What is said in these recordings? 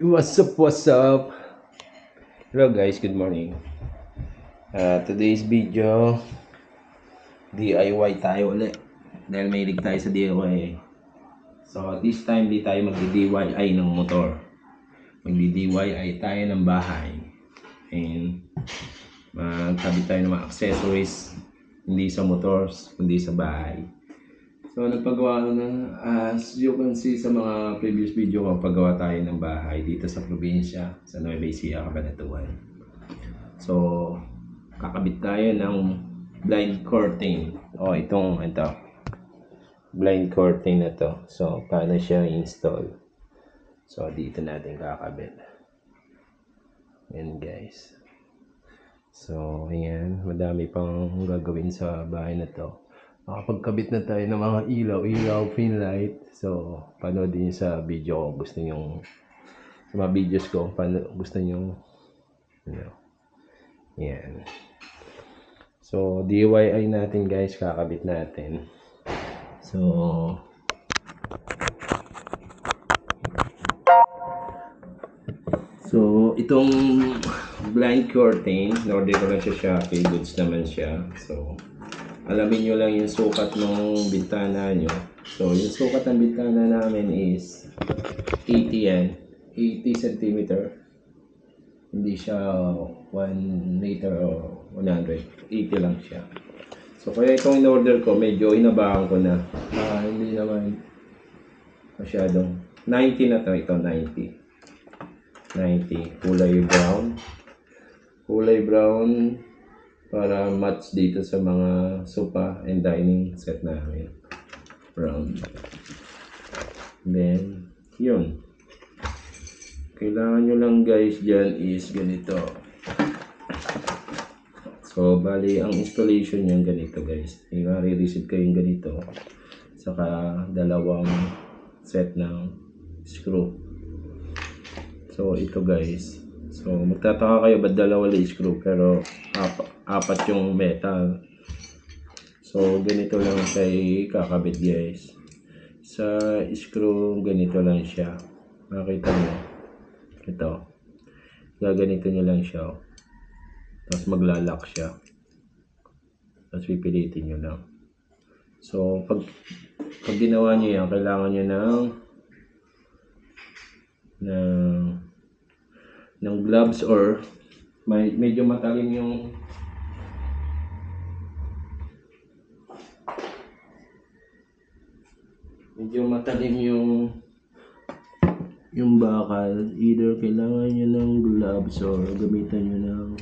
What's up, what's up? Hello guys, good morning. Today's video, DIY tayo ulit. Dahil mahilig tayo sa DIY. So this time, di tayo magdi-DIY ng motor. Magdi-DIY tayo ng bahay. And magkabit tayo ng mga accessories, hindi sa motors, kundi sa bahay. So nagpagawa ko na, as you can see sa mga previous video ko, paggawa tayo ng bahay dito sa probinsya, sa Nueva Ecija, Cabanatuan. So kakabit tayo ng blind curtain. Ito blind curtain na to. So paano siya install? So dito natin kakabit. Yan guys. So ayan, madami pang gagawin sa bahay na to. Pagkabit na tayo ng mga ilaw, pin light. So, panoodin nyo sa video ko. Gusto nyo, sa mga videos ko, gusto nyo, yan. So, DIY natin guys, kakabit natin. So, itong blind curtain, in-order ko lang siya Shopee, goods naman siya. So, alamin nyo lang yung sukat ng bintana nyo. So, yung sukat ng bintana namin is 80 yan. 80 cm. Hindi siya 1 meter o 100. 80 lang siya. So, kaya itong in-order ko, medyo inabahan ko na. Hindi naman masyadong. 90 na to. Ito, 90. Kulay brown. Kulay brown. Para match dito sa mga sofa and dining set namin. Brown. Then, yun. Kailangan nyo lang guys dyan is ganito. So, bali, ang installation nyo ganito guys. I-receive kayong ganito. Saka, dalawang set ng screw. So, ito guys. So, magtataka kayo ba't dalawa lang screw pero apat yung metal. So, ganito lang siya kakabit guys. Sa screw, ganito lang siya. Makita nyo. Ito. Gaganito nyo lang siya. Tapos maglalak siya. Tapos pipilitin nyo lang. So, pag ginawa nyo yan, kailangan nyo ng gloves or medyo matalim yung bakal. Either kailangan nyo ng gloves or gamitan nyo ng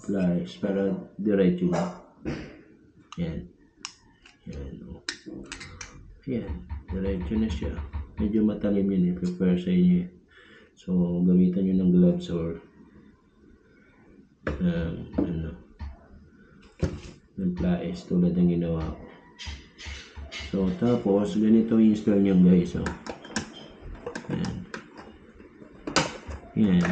pliers para diretso na. Yan. Diretso na siya. Medyo matalim yun. I-prepare sa inyo. So, gamitan nyo ng gloves or ng pliers tulad ng ginawa ko. So, tapos, ganito i-install nyo guys. Yan.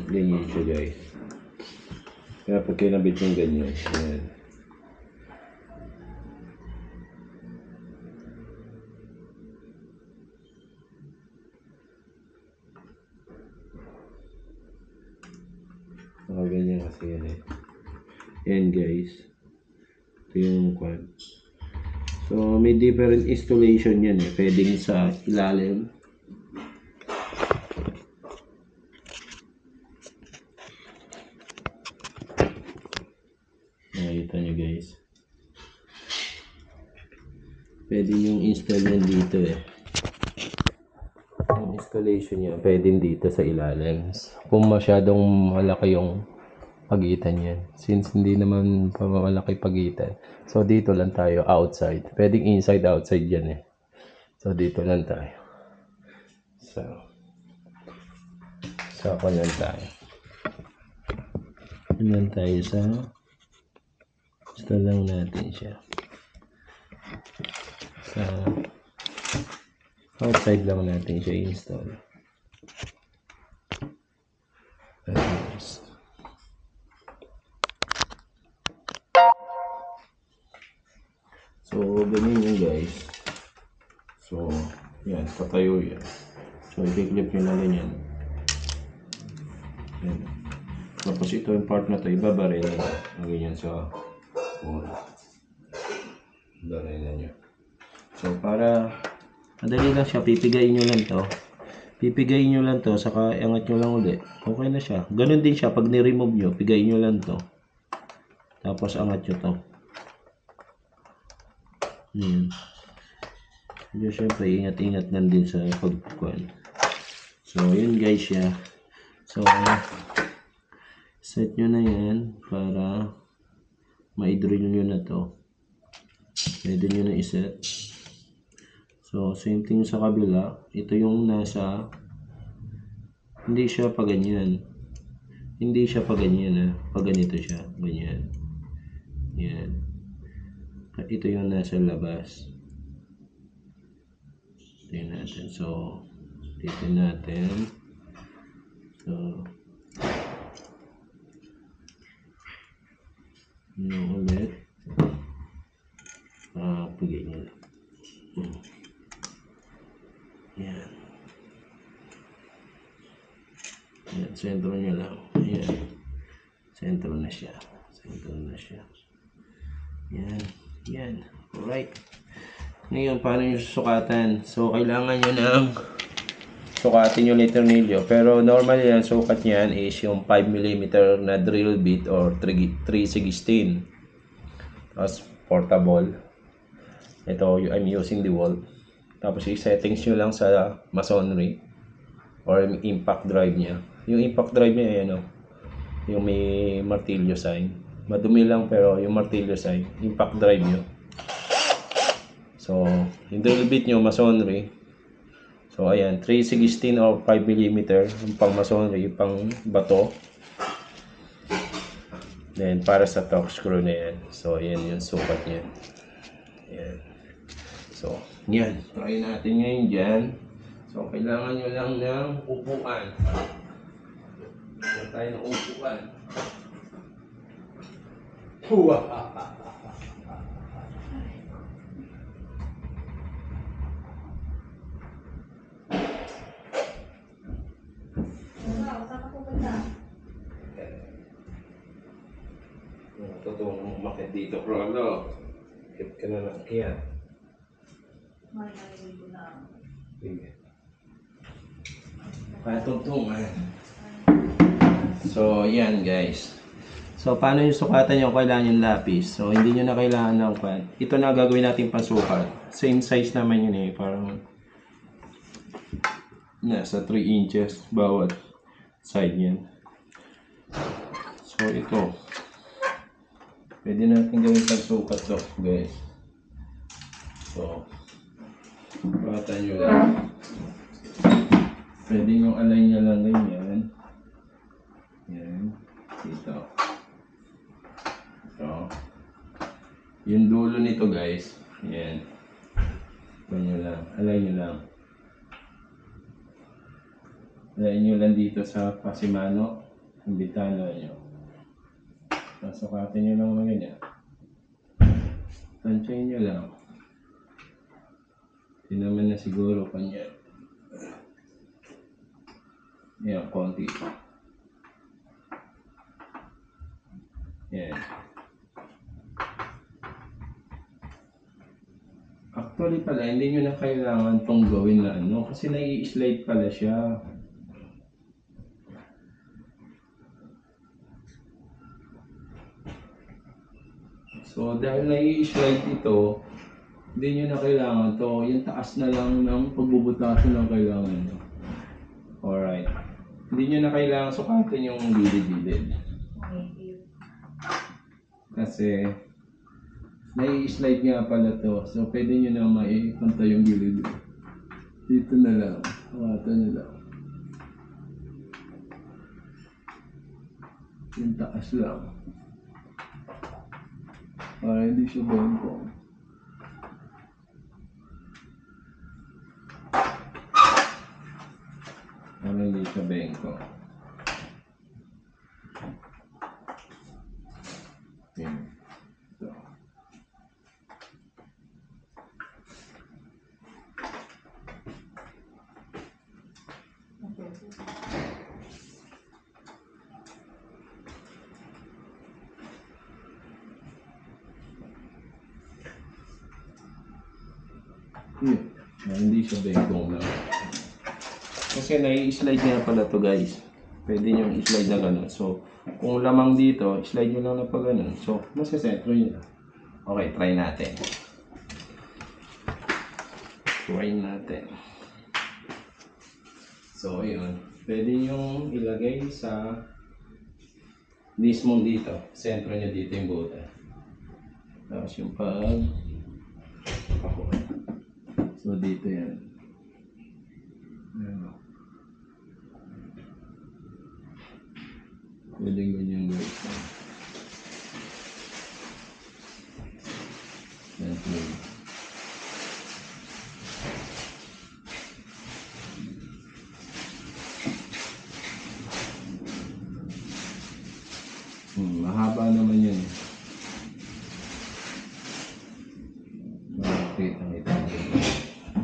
Ganyan siya guys. Kaya pag kinabit yung ganyan. Yan. Ganyan kasi yan eh. Yan guys. Ito yung quad. So, may different installation yan eh. Pwedeng sa ilalim. Nakita nyo guys. Pwede yung install yan dito eh. Yung installation niya pwedeng dito sa ilalim. Kung masyadong malaki yung pagitan yan. Since hindi naman pa malaki pagitan. So dito lang tayo outside. Pwedeng inside outside yan eh. So dito lang tayo. So ako lang tayo. Yan tayo sa install lang natin siya. Sa outside lang natin siya install. So, ganyan yun guys. So, yan, patayo yan. So, i-clip nyo na ganyan. Yan. Tapos ito yung part na to, ibabaril na ganyan sa wall. Baril na nyo. So para madali lang siya, pipigayin nyo lang to. Pipigayin nyo lang to, saka iangat nyo lang ulit. Okay na siya. Ganun din siya, pag ni-remove nyo, pigayin nyo lang to. Tapos angat nyo to. Medyo syempre, ingat-ingat lang din sa pagkukuhan. So, yun guys siya. So, set nyo na yan para ma-drill nyo na to. Pwede nyo na iset. So, same thing sa kabila. Ito yung nasa, hindi siya pa ganyan. Hindi siya pa ganyan. Pag ganito siya. Ganyan. Yan. Ito yung nasa labas. Tingnan natin. So, tingnan natin. So, yun ulit. Pagay nyo lang. Yan. Yan, sentro nyo lang. Yan. Sentro na siya. Sentro na siya. Yan. Yan. Alright. Ngayon, paano nyo susukatan? So, kailangan nyo ng sukatin yung tornilyo. Pero, normal yan, sukat yan is yung 5mm na drill bit or 3/16. Tapos, portable. Ito, I'm using the wall. Tapos, i-settings nyo lang sa masonry or impact drive niya. Yung impact drive niya, ayan o. Yung may martilyo sign. Madumi lang pero yung martilyo sign. Impact drive nyo. So, yung drill bit nyo, masonry. So, ayan. 3/16 or 5mm. Yung pang masonry, pang bato. Then, para sa torque screw na yan. So, ayan yung sukat niya. Ayan. So, yan. Try natin ngayon dyan. So, kailangan nyo lang ng upuan. Kailangan tayo ng upuan. Huwa! Tutulong umakit dito, Rolo. Hit ka na lang kaya. Sige. Patungtungan. So, yan guys. So, paano yung sukatan nyo? Kailangan yung lapis. So, hindi nyo na kailangan ng pan. Ito na gagawin natin pasukat. Same size naman yun eh. Parang nasa 3 inches bawat side yan. So, ito. Pwede natin gawin pasukat to guys. So, sukatan nyo lang. Pwede nyo align nyo lang ganyan. Yan. Dito. Ito. Yung dulo nito guys. Yan. Ito nyo lang. Align nyo lang. Align nyo lang dito sa pasimano. Yung bitana nyo. Sukatin nyo lang mga ganyan. Tansyahin nyo lang. Hindi naman na siguro kanya. Yan, konti. Yan. Actually pala, hindi nyo na kailangan itong gawin na ano. Kasi nai-slide pala siya. So, dahil nai-slide ito, hindi nyo na kailangan to. Yung taas na lang ng pagbubutasan ng kailangan nyo. Alright. Hindi nyo na kailangan sukatin yung gilid-gilid. Kasi, nai-slide nga pala to. So, pwede nyo na maipunta yung gilid. Dito na lang. Sukatan nyo lang. Yung taas lang. Para hindi siya bongkong. Para hindi siya bengkong. Yan. So. Hindi siya begong na. Kasi nai-slide niya pala to guys. Pwede nyo i-slide na gano'n. So, kung lamang dito, slide nyo lang na pa gano'n. So, masasentro nyo na. Okay, try natin. Try natin. So, yun. Pwede nyo ilagay sa mismong dito. Sentro nyo dito yung buta. Tapos yung pag ako. So, dito yan. Ayan. Pwede ganyan gawin. Sentro. Mahaba naman yun. Makikita nito.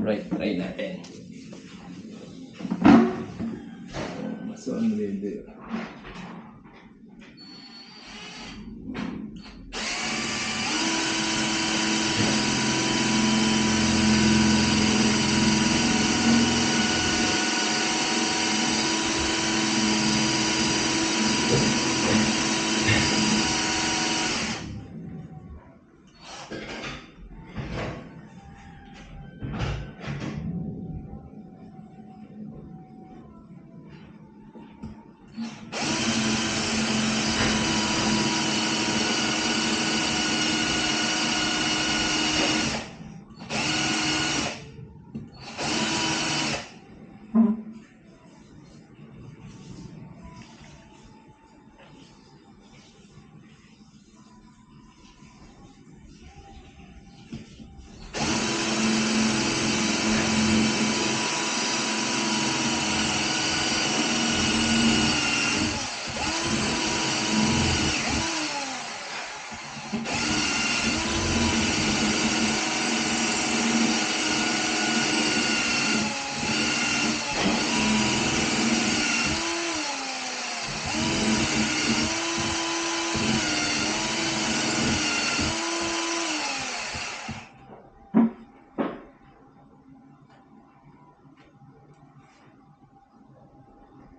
Right, try natin. Mas unready.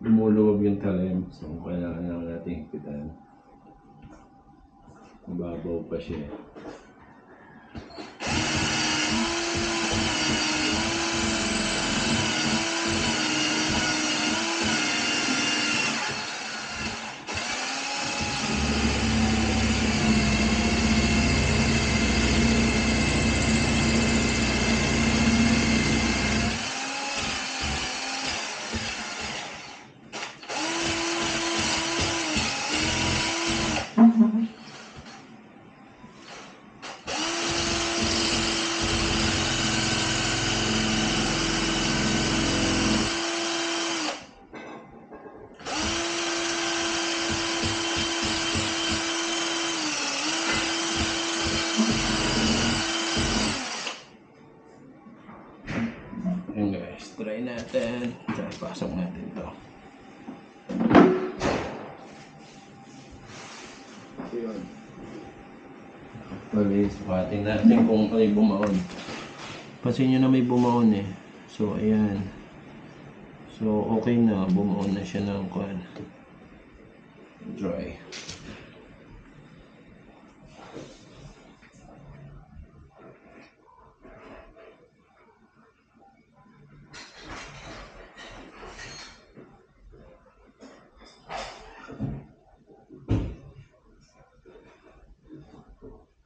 Lumuluwag yung talim. So, kailangan lang natin higpitan. Mababaw pa siya. Ayan guys, try natin. Pasok natin ito. Yun. Actually, sukatin natin kung may bumaon. Pansin nyo na may bumaon eh. So, ayan. So, okay na. Bumaon na siya ng kwan. Dry.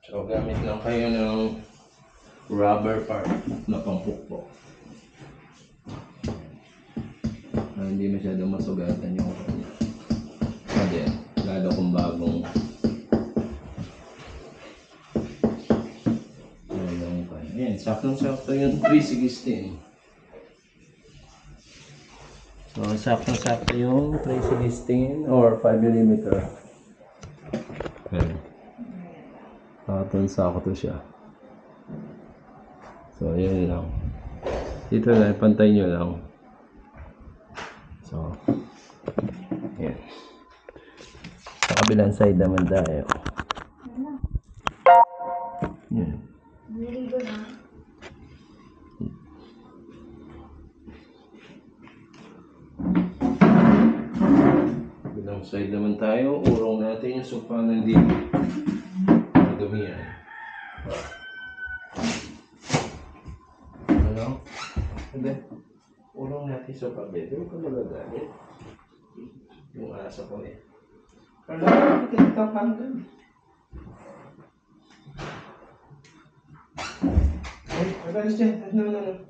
So, gamit lang kayo ng rubber part na pampukpok. Hindi masyadong masugatan yung kanya. Kasi, lalo kung bagong ayan, saktong-sakto yung 316. So, saktong-sakto yung 316 or 5mm. Okay. Saktong-sakto siya. So, yun lang. Dito lang, pantay nyo lang. So, yan. Sa kabilang side naman tayo. Yan. Kabilang side naman tayo. Urong natin yung sofa ng dito. Madumi yan. Ano? Hindi. Urong natin yung sofa bed. Huwag ka magagalit. Yung asa ko eh. Kala ko kita hanggang. Ay, magalis dyan. Ano.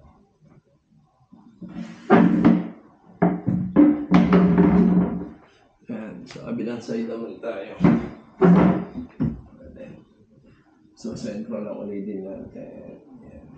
Sa kabilang side naman tayo. So, central lang ulit din natin. Yan.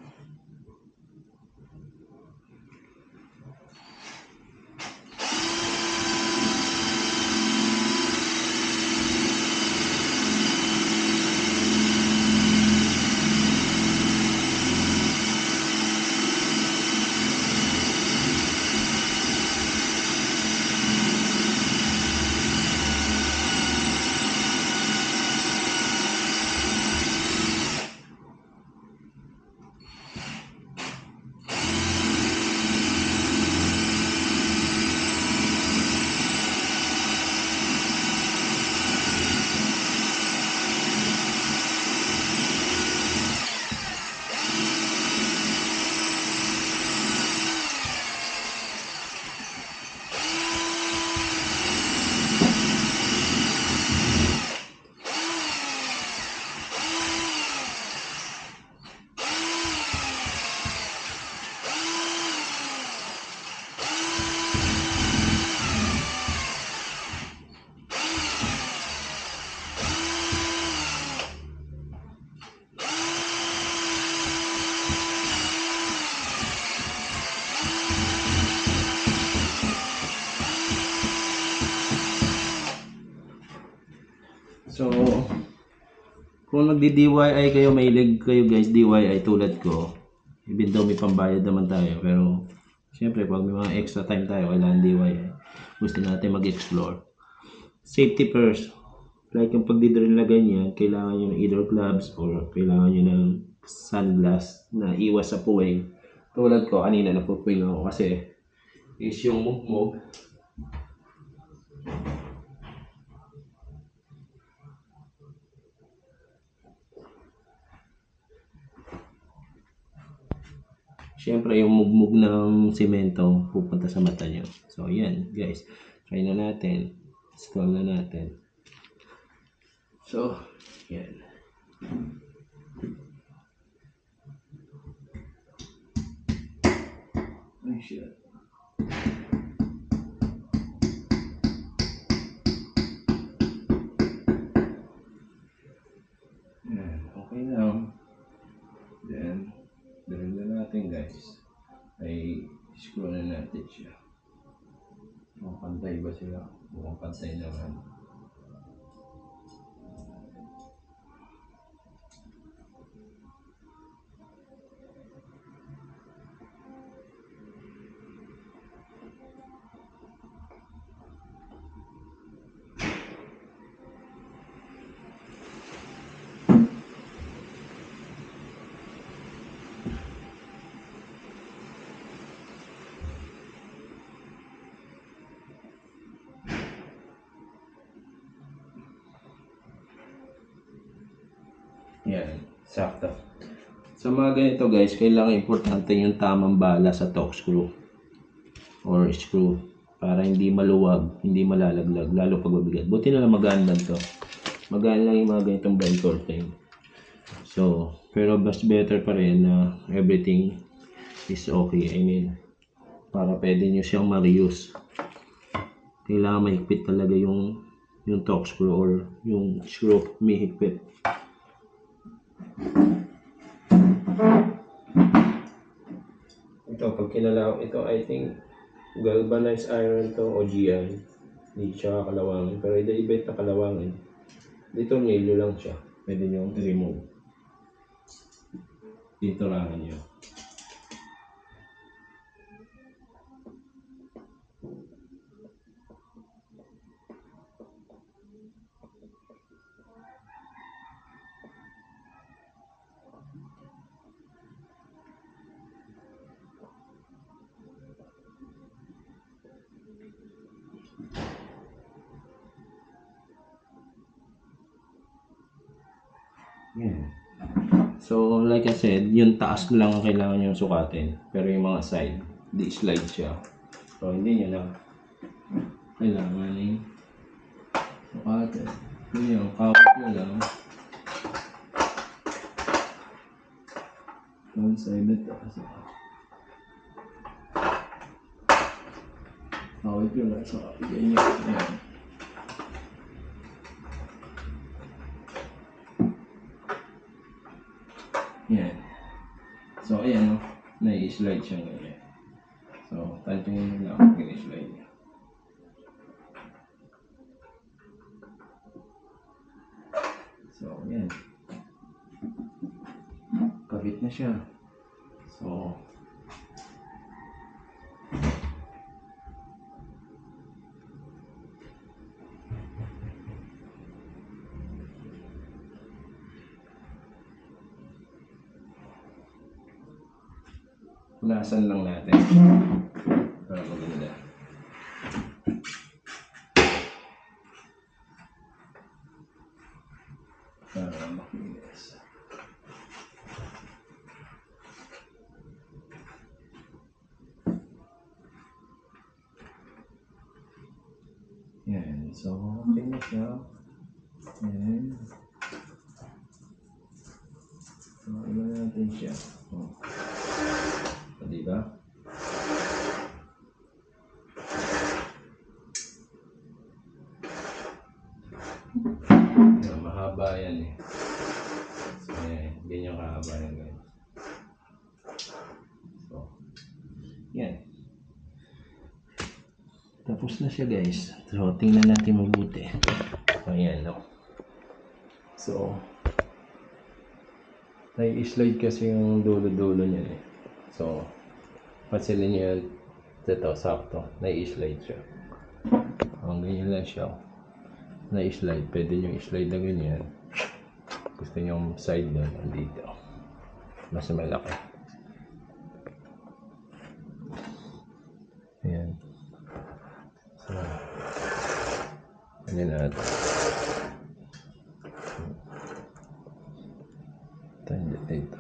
So, kung nagdi-DIY kayo, mahilig kayo guys, DIY tulad ko, even though may pambayad naman tayo, pero siyempre pag may mga extra time tayo, kailangan DIY. Gusto natin mag-explore. Safety first. Like yung pagdidrill na ganyan, kailangan nyo ng either gloves or kailangan nyo ng sunglass na iwas sa puwing. Tulad ko, kanina napupuwing ako kasi is yung mugmog. Siyempre, yung mugmog ng semento pupunta sa mata nyo. So, yan guys. Try na natin. Install na natin. So, yan. Ay, shit. Yan. Okay na. Then, dalhin na natin guys. Ay, screw na natin siya. Mukhang pantay ba sila? Mukhang pantay naman. Yan, sakto. Sa mga ganito guys, kailangan importante yung tamang bala sa torque screw or screw para hindi maluwag, hindi malalaglag, lalo pag mabigat. Buti na lang magaan lang to. Magaan lang yung mga ganitong blind torquing. So, pero mas better pa rin na everything is okay. I mean, para pwede nyo siyang ma-reuse. Kailangan mahigpit talaga yung torque screw or yung screw mahigpit. Ito, pag kinalaw, ito I think galvanized iron to o GI. Hindi siya kalawangin. Pero iba na kalawangin. Dito nilo lang siya. Pwede nyo i-remove. Dito rangan nyo. Yan. So, like I said, yung taas lang ang kailangan yung sukatin. Pero yung mga side, di slide siya. So, hindi nyo na kailangan yung sukatin. Yun yung kawat nyo lang. One sided to kasi. Kawat nyo lang sa ganyan. Yan. Yan. So, ayan o. Nai-slide siya ganyan. So, tantingin nyo lang. Gini-slide niya. So, yan. Kabit na siya. So, punasan lang natin para maganda. Para makinis. Yan. So, okay na siya. Yan. So, iba natin siya. Oh. So, diba? Yan, mahaba yan eh. So, yan. Ganyan kahaba yan guys. So, yan. Tapos na siya guys. So, tingnan natin mabuti. Ayan, no. So, nai-slide kasi yung dulo-dulo niya eh. So, pansinin niyo yan. Ito, sakto. Nai-slide siya. Ang ganyan lang siya. Na-slide. Pwede nyo i-slide na ganyan. Gusto nyo yung side doon. Dito. Mas malaki. Ayan. So, ganyan natin. Tanggit dito.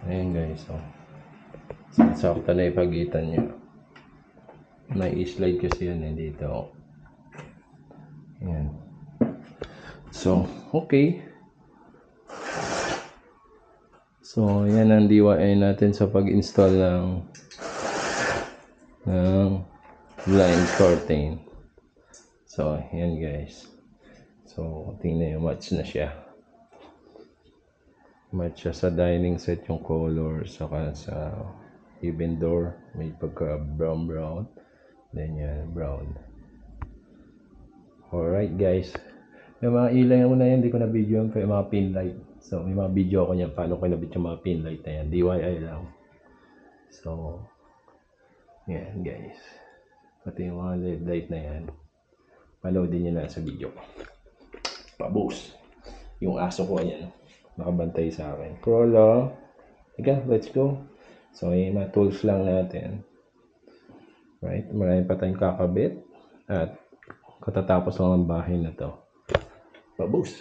Ayan guys. So, sakto na ipagitan nyo. May-slide kasi yan eh dito. Ayan. So, okay. So, yan ang DIY natin sa pag-install ng blind curtain. So, yan guys. So, tingnan nyo, match na siya. Match siya sa dining set yung color, saka sa even door, may pagka brown. Then yan, brown. Alright guys. Yung mga ilaw yung una yan, hindi ko na video yung mga pin light. So, may mga video ako niya paano ko nabit yung mga pin light na yan. DIY lang. So, yan guys. Pati yung mga LED light na yan. Panoodin nyo na sa video ko. Pabos. Yung aso ko yan. Nakabantay sa akin. Prolo. Ika, let's go. So, yung mga tools lang natin. Right? Marami pa tayong kakabit. At katatapos lang ang bahay na to. Pabos.